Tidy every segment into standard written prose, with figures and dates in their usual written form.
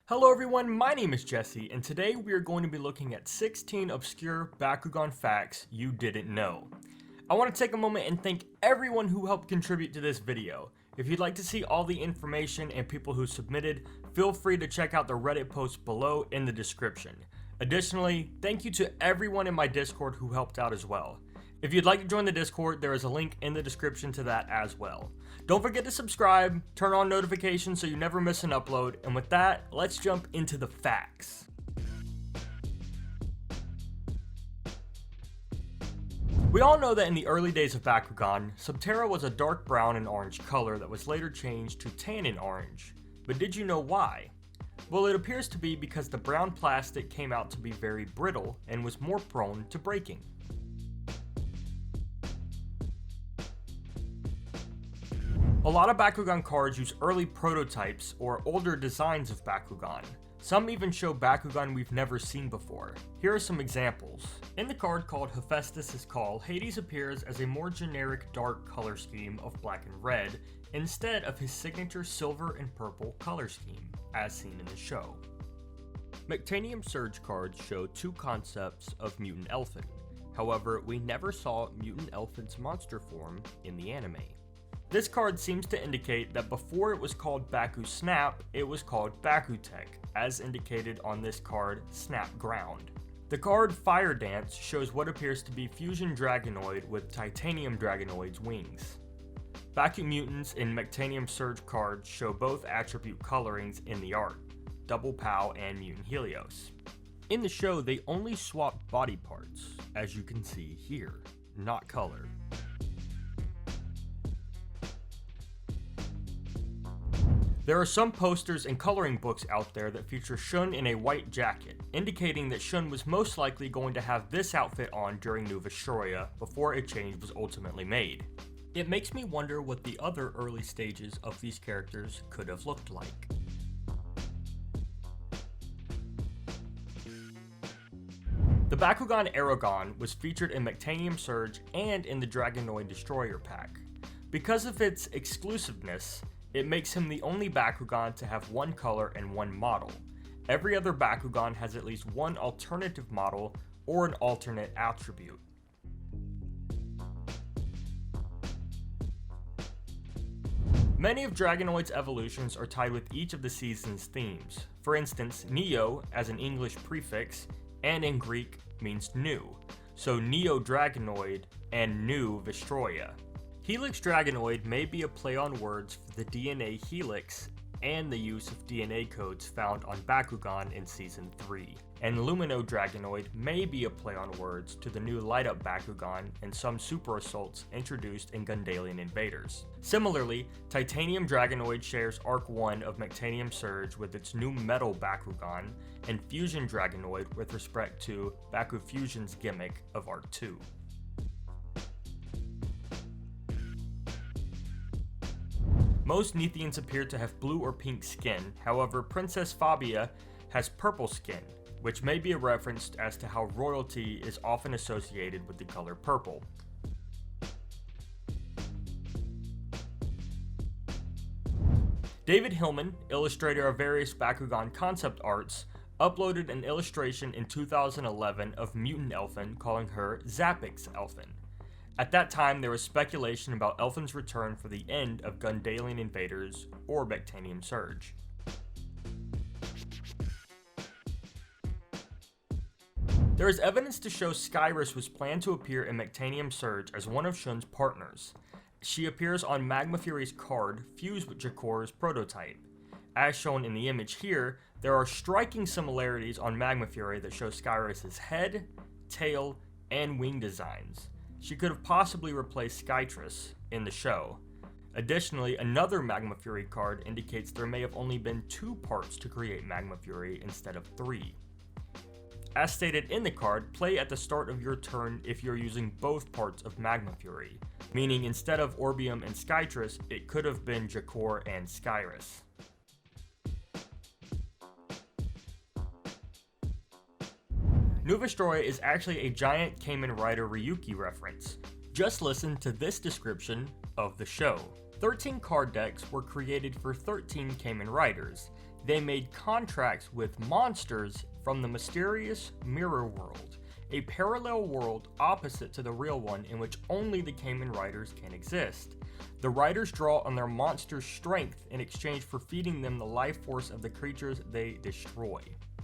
Hello everyone, my name is Jesse, and today we are going to be looking at 16 obscure Bakugan facts you didn't know. I want to take a moment and thank everyone who helped contribute to this video. If you'd like to see all the information and people who submitted, feel free to check out the Reddit post below in the description. Additionally, thank you to everyone in my Discord who helped out as well. If you'd like to join the Discord, there is a link in the description to that as well. Don't forget to subscribe, turn on notifications so you never miss an upload, and with that, let's jump into the facts. We all know that in the early days of Bakugan, Subterra was a dark brown and orange color that was later changed to tan and orange. But did you know why? Well, it appears to be because the brown plastic came out to be very brittle and was more prone to breaking. A lot of Bakugan cards use early prototypes or older designs of Bakugan. Some even show Bakugan we've never seen before. Here are some examples. In the card called Hephaestus' Call, Hades appears as a more generic dark color scheme of black and red, instead of his signature silver and purple color scheme, as seen in the show. Mectanium Surge cards show two concepts of Mutant Elfin. However, we never saw Mutant Elfin's monster form in the anime. This card seems to indicate that before it was called Baku Snap, it was called Bakutech, as indicated on this card, Snap Ground. The card Fire Dance shows what appears to be Fusion Dragonoid with Titanium Dragonoid's wings. Baku Mutants in Mectanium Surge cards show both attribute colorings in the art, Double Pow and Mutant Helios. In the show, they only swapped body parts, as you can see here, not color. There are some posters and coloring books out there that feature Shun in a white jacket, indicating that Shun was most likely going to have this outfit on during New Vestroia before a change was ultimately made. It makes me wonder what the other early stages of these characters could have looked like. The Bakugan Aragon was featured in Mectanium Surge and in the Dragonoid Destroyer pack. Because of its exclusiveness, it makes him the only Bakugan to have one color and one model. Every other Bakugan has at least one alternative model or an alternate attribute. Many of Dragonoid's evolutions are tied with each of the season's themes. For instance, Neo, as an English prefix, and in Greek, means new, so Neo Dragonoid and New Vestroia. Helix Dragonoid may be a play on words for the DNA helix and the use of DNA codes found on Bakugan in Season 3. And Lumino Dragonoid may be a play on words to the new Light Up Bakugan and some super assaults introduced in Gundalian Invaders. Similarly, Titanium Dragonoid shares Arc 1 of Mectanium Surge with its new Metal Bakugan, and Fusion Dragonoid with respect to Baku Fusion's gimmick of Arc 2. Most Nethians appear to have blue or pink skin, however Princess Fabia has purple skin, which may be a reference as to how royalty is often associated with the color purple. David Hillman, illustrator of various Bakugan concept arts, uploaded an illustration in 2011 of Mutant Elfin calling her Zapix Elfin. At that time, there was speculation about Elfin's return for the end of Gundalian Invaders or Mectanium Surge. There is evidence to show Skyrus was planned to appear in Mectanium Surge as one of Shun's partners. She appears on Magma Fury's card, fused with Jakor's prototype. As shown in the image here, there are striking similarities on Magma Fury that show Skyrus' head, tail, and wing designs. She could have possibly replaced Skytress in the show. Additionally, another Magma Fury card indicates there may have only been 2 parts to create Magma Fury instead of 3. As stated in the card, play at the start of your turn if you're using both parts of Magma Fury, meaning instead of Orbium and Skytress, it could have been Jakor and Skyrus. New Vestroia is actually a giant Kamen Rider Ryuki reference. Just listen to this description of the show. 13 card decks were created for 13 Kamen Riders. They made contracts with monsters from the mysterious Mirror World, a parallel world opposite to the real one in which only the Kamen Riders can exist. The Riders draw on their monster's strength in exchange for feeding them the life force of the creatures they destroy.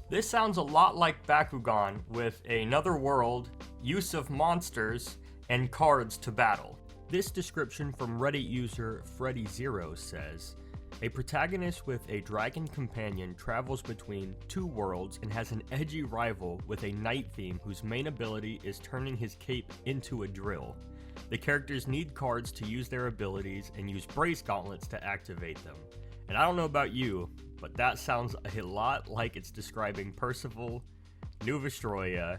This sounds a lot like Bakugan with another world, use of monsters, and cards to battle. This description from Reddit user Freddy0 says, a protagonist with a dragon companion travels between two worlds and has an edgy rival with a night theme whose main ability is turning his cape into a drill. The characters need cards to use their abilities and use brace gauntlets to activate them. And I don't know about you, but that sounds a lot like it's describing Percival, New Vestroia,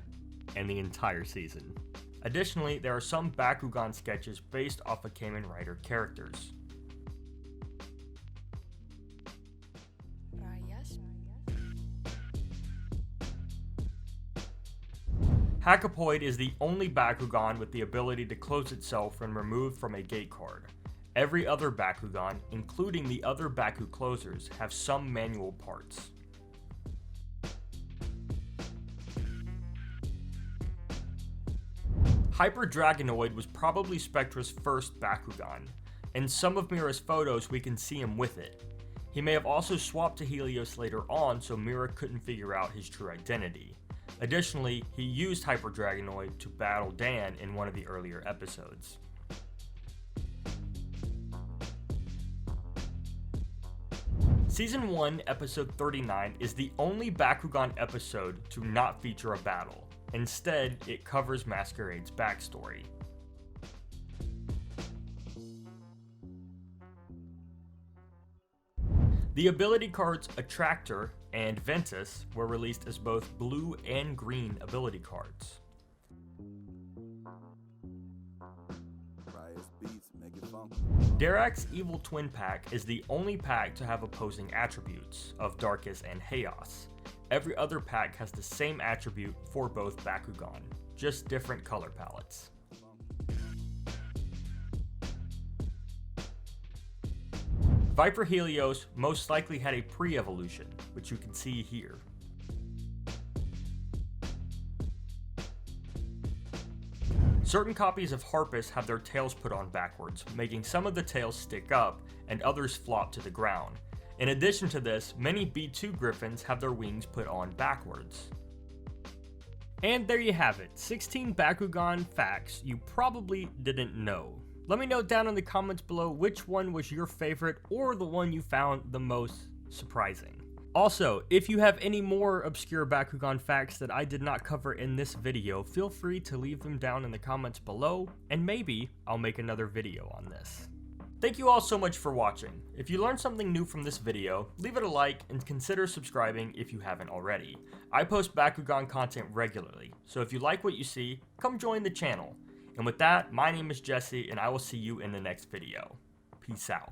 and the entire season. Additionally, there are some Bakugan sketches based off of Kamen Rider characters. Hakapoid is the only Bakugan with the ability to close itself when removed from a gate card. Every other Bakugan, including the other Baku closers, have some manual parts. Hyper Dragonoid was probably Spectra's first Bakugan. In some of Mira's photos, we can see him with it. He may have also swapped to Helios later on, so Mira couldn't figure out his true identity. Additionally, he used Hyper Dragonoid to battle Dan in one of the earlier episodes. Season 1, Episode 39 is the only Bakugan episode to not feature a battle. Instead, it covers Masquerade's backstory. The ability cards Attractor and Ventus were released as both blue and green ability cards. RAIAS Beats, make it funky. Derak's Evil Twin Pack is the only pack to have opposing attributes of Darkus and Chaos. Every other pack has the same attribute for both Bakugan, just different color palettes. Viper Helios most likely had a pre-evolution, which you can see here. Certain copies of Harpus have their tails put on backwards, making some of the tails stick up and others flop to the ground. In addition to this, many B2 Griffins have their wings put on backwards. And there you have it, 16 Bakugan facts you probably didn't know. Let me know down in the comments below which one was your favorite or the one you found the most surprising. Also, if you have any more obscure Bakugan facts that I did not cover in this video, feel free to leave them down in the comments below, and maybe I'll make another video on this. Thank you all so much for watching. If you learned something new from this video, leave it a like and consider subscribing if you haven't already. I post Bakugan content regularly, so if you like what you see, come join the channel. And with that, my name is Jesse, and I will see you in the next video. Peace out.